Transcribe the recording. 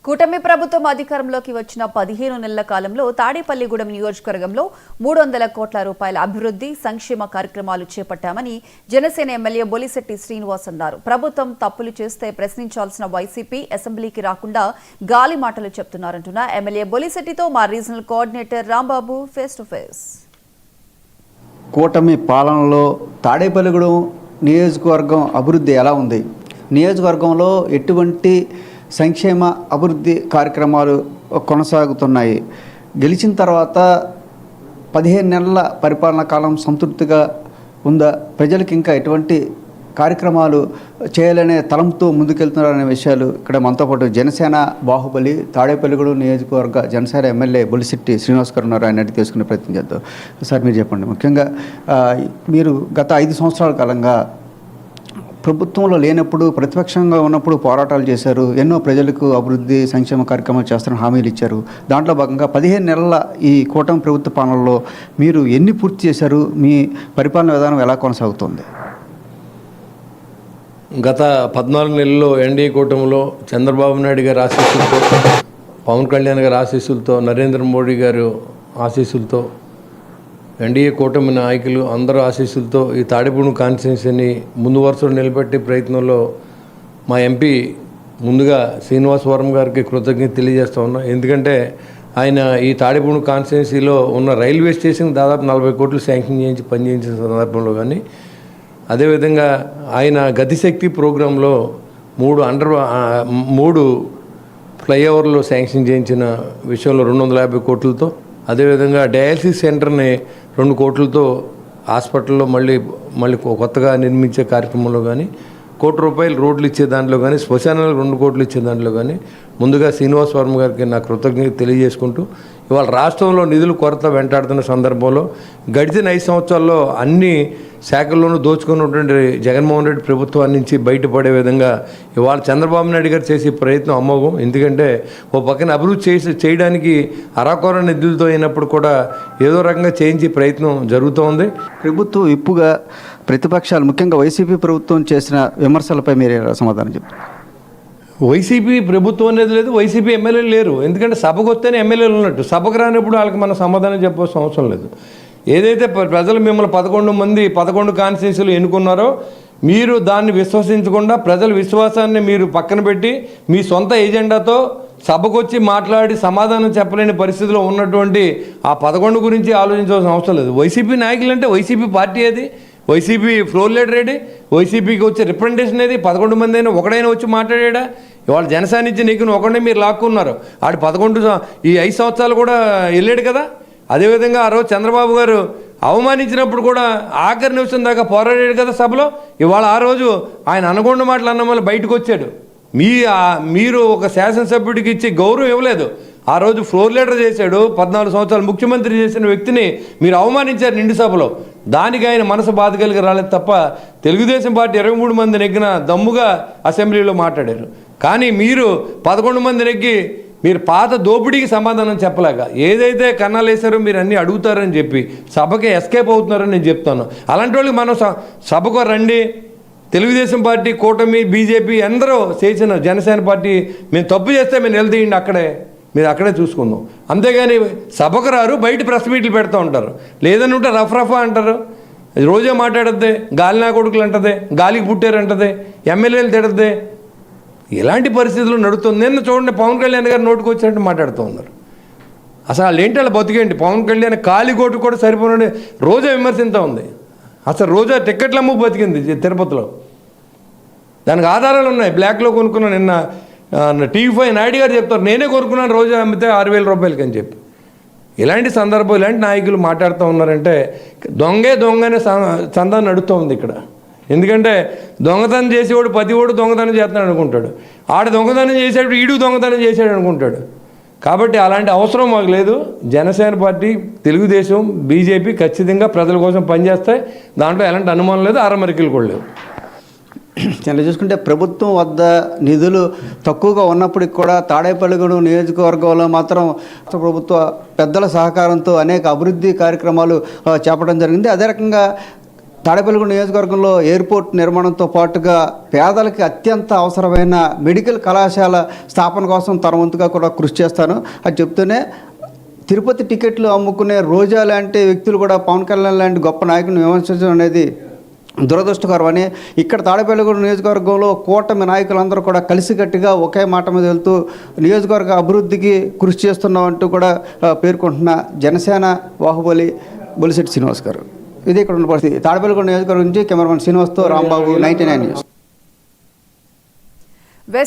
కూటమి ప్రభుత్వం అధికారంలోకి వచ్చిన 15 నెలల కాలంలో తాడేపల్లిగూడెం నియోజకవర్గంలో 300 కోట్ల రూపాయల అభివృద్ధి సంక్షేమ కార్యక్రమాలు చేపట్టామని జనసేన ఎమ్మెల్యే బొలిశెట్టి శ్రీనివాస్ అన్నారు. ప్రభుత్వం తప్పులు చేస్తే ప్రశ్నించాల్సిన వైసీపీ అసెంబ్లీకి రాకుండా గాలి మాటలు చెప్తున్నారంటున్న ఎమ్మెల్యే బొలిశెట్టితో మా regional coordinator Rambabu face to face. కూటమి పాలనలో తాడేపల్లిగూడెం నియోజకవర్గం అభివృద్ధి ఎలా ఉంది, నియోజకవర్గంలో ఎటువంటి సంక్షేమ అభివృద్ధి కార్యక్రమాలు కొనసాగుతున్నాయి, గెలిచిన తర్వాత 15 నెలల పరిపాలనా కాలం సంతృప్తిగా ఉందా, ప్రజలకు ఇంకా ఎటువంటి కార్యక్రమాలు చేయాలనే తలంతో ముందుకెళ్తున్నారనే విషయాలు ఇక్కడ మనతో పాటు జనసేన బాహుబలి తాడేపల్లిగూడెం నియోజకవర్గ జనసేన ఎమ్మెల్యే బొలిశెట్టి శ్రీనివాస్ గారు ఉన్నారు. ఆయన తీసుకునే ప్రయత్నం చేద్దాం. సార్, మీరు చెప్పండి, ముఖ్యంగా మీరు గత 5 సంవత్సరాల కాలంగా ప్రభుత్వంలో లేనప్పుడు ప్రతిపక్షంగా ఉన్నప్పుడు పోరాటాలు చేశారు, ఎన్నో ప్రజలకు అభివృద్ధి సంక్షేమ కార్యక్రమాలు చేస్తారని హామీలు ఇచ్చారు. దాంట్లో భాగంగా 15 నెలల ఈ కూటమి ప్రభుత్వ పాలనలో మీరు ఎన్ని పూర్తి చేశారు, మీ పరిపాలన విధానం ఎలా కొనసాగుతుంది? గత 14 నెలల్లో ఎన్డీఏ కూటమిలో చంద్రబాబు నాయుడు గారి ఆశీస్సులతో, పవన్ కళ్యాణ్ గారి ఆశీస్సులతో, నరేంద్ర మోడీ గారు ఆశీస్సులతో, ఎన్డీఏ కూటమి నాయకులు అందరూ ఆశీస్సులతో ఈ తాడేపల్లిగూడెం కాన్స్టిట్యున్సీని ముందు వరుసలో నిలబెట్టే ప్రయత్నంలో మా ఎంపీ ముందుగా శ్రీనివాస్ వర్మ గారికి కృతజ్ఞత తెలియజేస్తూ ఉన్నాం. ఎందుకంటే ఆయన ఈ తాడేపల్లిగూడెం కాన్స్టిట్యున్సీలో ఉన్న రైల్వే స్టేషన్ దాదాపు 40 కోట్లు శాంక్షన్ చేయించి పనిచేయించిన సందర్భంలో కానీ, అదేవిధంగా ఆయన గతిశక్తి ప్రోగ్రాంలో 3 ఫ్లైఓవర్లు శాంక్షన్ చేయించిన విషయంలో 250 కోట్లతో, అదేవిధంగా డయాలసిస్ సెంటర్ని 2 కోట్లతో హాస్పిటల్లో మళ్ళీ కొత్తగా నిర్మించే కార్యక్రమంలో కానీ, ₹1 కోటి రోడ్లు ఇచ్చే దాంట్లో కానీ, శ్మశానాలకు 2 కోట్లు ఇచ్చే దాంట్లో కానీ ముందుగా శ్రీనివాస్ వర్మ గారికి నా కృతజ్ఞత తెలియజేసుకుంటూ, ఇవాళ రాష్ట్రంలో నిధులు కొరత వెంటాడుతున్న సందర్భంలో గడిచిన 5 సంవత్సరాల్లో అన్ని శాఖల్లోనూ దోచుకున్నటువంటి జగన్మోహన్ రెడ్డి ప్రభుత్వాన్ని నుంచి బయటపడే విధంగా ఇవాళ చంద్రబాబు నాయుడు గారు చేసే ప్రయత్నం అమోఘం. ఎందుకంటే ఓ పక్కన అభివృద్ధి చేయడానికి అరాకొర నిధులతో అయినప్పుడు కూడా ఏదో రకంగా చేయించే ప్రయత్నం జరుగుతోంది. ప్రభుత్వం ఇప్పుగా ప్రతిపక్షాలు ముఖ్యంగా వైసీపీ ప్రభుత్వం చేసిన విమర్శలపై మీరు సమాధానం చెప్తారు? వైసీపీ ప్రభుత్వం అనేది లేదు, వైసీపీ ఎమ్మెల్యేలు లేరు. ఎందుకంటే సభకు వస్తేనే ఎమ్మెల్యేలు ఉన్నట్టు, సభకు రానప్పుడు వాళ్ళకి మనం సమాధానం చెప్పాల్సిన అవసరం లేదు. ఏదైతే ప్రజలు మిమ్మల్ని 11 కాన్స్టిట్యున్సీలు ఎన్నుకున్నారో మీరు దాన్ని విశ్వసించకుండా ప్రజల విశ్వాసాన్ని మీరు పక్కన పెట్టి మీ సొంత ఎజెండాతో సభకు వచ్చి మాట్లాడి సమాధానం చెప్పలేని పరిస్థితిలో ఉన్నటువంటి ఆ 11 గురించి ఆలోచించాల్సిన అవసరం లేదు. వైసీపీ నాయకులు అంటే వైసీపీ పార్టీ ఏది, వైసీపీ ఫ్లోర్ లీడర్ ఏది, వైసీపీకి వచ్చే రిప్రజెంటేషన్ ఏది, 11 మంది అయినా ఒకడైనా వచ్చి మాట్లాడా? ఇవాళ జనసేన ఇచ్చి నీకు ఒకడే మీరు లాక్కున్నారు. ఆడు 11 ఈ 5 సంవత్సరాలు కూడా వెళ్ళాడు కదా. అదేవిధంగా ఆ రోజు చంద్రబాబు గారు అవమానించినప్పుడు కూడా ఆఖరి నిమిషం దాకా పోరాడాడు కదా సభలో. ఇవాళ ఆ రోజు ఆయన అనగొండ మాటలు అన్న వల్ల బయటకు వచ్చాడు. మీరు ఒక శాసనసభ్యుడికి ఇచ్చే గౌరవం ఇవ్వలేదు. ఆ రోజు ఫ్లోర్ లీడర్ చేశాడు, 14 సంవత్సరాలు ముఖ్యమంత్రి చేసిన వ్యక్తిని మీరు అవమానించారు నిండు సభలో. దానికి ఆయన మనసు బాధ కలిగి రాలేదు తప్ప తెలుగుదేశం పార్టీ 23 మంది నెగ్గిన దమ్ముగా అసెంబ్లీలో మాట్లాడారు. కానీ మీరు 11 మంది నెగ్గి మీరు పాత దోపిడీకి సమాధానం చెప్పలేక ఏదైతే కన్నాలు వేశారో మీరు అన్నీ అడుగుతారని చెప్పి సభకి ఎస్కేప్ అవుతున్నారని నేను చెప్తాను. అలాంటి వాళ్ళకి మనం సభకు రండి. తెలుగుదేశం పార్టీ, కూటమి, బీజేపీ అందరూ చేసిన జనసేన పార్టీ మేము తప్పు చేస్తే మేము నిలదీయండి, మీరు అక్కడే చూసుకుందాం. అంతేగాని సభకు రారు, బయట ప్రెస్ మీట్లు పెడతా ఉంటారు. లేదని ఉంటే రఫా అంటారు, రోజే మాట్లాడద్దే, గాలినా కొడుకులు అంటదే, గాలికి పుట్టారంటదే, ఎమ్మెల్యేలు తిడద్దే. ఇలాంటి పరిస్థితులు నడుస్తుంది. నిన్న చూడండి, పవన్ కళ్యాణ్ గారు నోటుకు వచ్చినట్టు మాట్లాడుతూ ఉన్నారు. అసలు వాళ్ళు ఏంటి, వాళ్ళు బతికేంటి? పవన్ కళ్యాణ్ కాలిగోటు కూడా సరిపోయిన రోజా విమర్శిస్తూ ఉంది. అసలు రోజా టిక్కెట్లు అమ్ముకు బతికింది తిరుపతిలో. దానికి ఆధారాలు ఉన్నాయి. బ్లాక్లో కొనుక్కున్నాను. నిన్న TV5 నాయుడు గారు చెప్తారు, నేనే కొనుక్కున్నాను రోజా అమ్మితే ₹6,000 అని చెప్పి. ఇలాంటి సందర్భం, ఇలాంటి నాయకులు మాట్లాడుతూ ఉన్నారంటే దొంగనే సంధానం నడుస్తూ ఉంది ఇక్కడ. ఎందుకంటే దొంగతనం చేసేవాడు ప్రతివాడు దొంగతనం చేస్తున్నాడు అనుకుంటాడు, ఆడ దొంగతనం చేసేవాడు ఈడు దొంగతనం చేశాడు అనుకుంటాడు. కాబట్టి అలాంటి అవసరం మాకు లేదు. జనసేన పార్టీ, తెలుగుదేశం, బీజేపీ ఖచ్చితంగా ప్రజల కోసం పనిచేస్తాయి. దాంట్లో ఎలాంటి అనుమానం లేదు, అరమరికలు కూడా లేవు. ఇలా చూసుకుంటే ప్రభుత్వం వద్ద నిధులు తక్కువగా ఉన్నప్పటికి కూడా తాడేపల్లిగూడెం నియోజకవర్గంలో మాత్రం ప్రభుత్వ పెద్దల సహకారంతో అనేక అభివృద్ధి కార్యక్రమాలు చేపట్టడం జరిగింది. అదే రకంగా తాడేపల్లిగూడెం నియోజకవర్గంలో ఎయిర్పోర్ట్ నిర్మాణంతో పాటుగా పేదలకి అత్యంత అవసరమైన మెడికల్ కళాశాల స్థాపన కోసం తన వంతుగా కూడా కృషి చేస్తాను అది చెప్తూనే తిరుపతి టికెట్లు అమ్ముకునే రోజా లాంటి వ్యక్తులు కూడా పవన్ కళ్యాణ్ లాంటి గొప్ప నాయకుని విమర్శించడం అనేది దురదృష్టకరమని, ఇక్కడ తాడేపల్లిగూడెం నియోజకవర్గంలో కూటమి నాయకులందరూ కూడా కలిసికట్టుగా ఒకే మాట మీద వెళ్తూ నియోజకవర్గ అభివృద్ధికి కృషి చేస్తున్నామంటూ కూడా పేర్కొంటున్న జనసేన బాహుబలి బొలిశెట్టి శ్రీనివాస్ గారు. ఇది ఇక్కడ ఉన్న పరిస్థితి. తాడేపల్లిగూడెం నియోజకవర్గం నుంచి కెమెరామెన్ శ్రీనివాస్తో రాంబాబు, 99 న్యూస్. వెస్ట్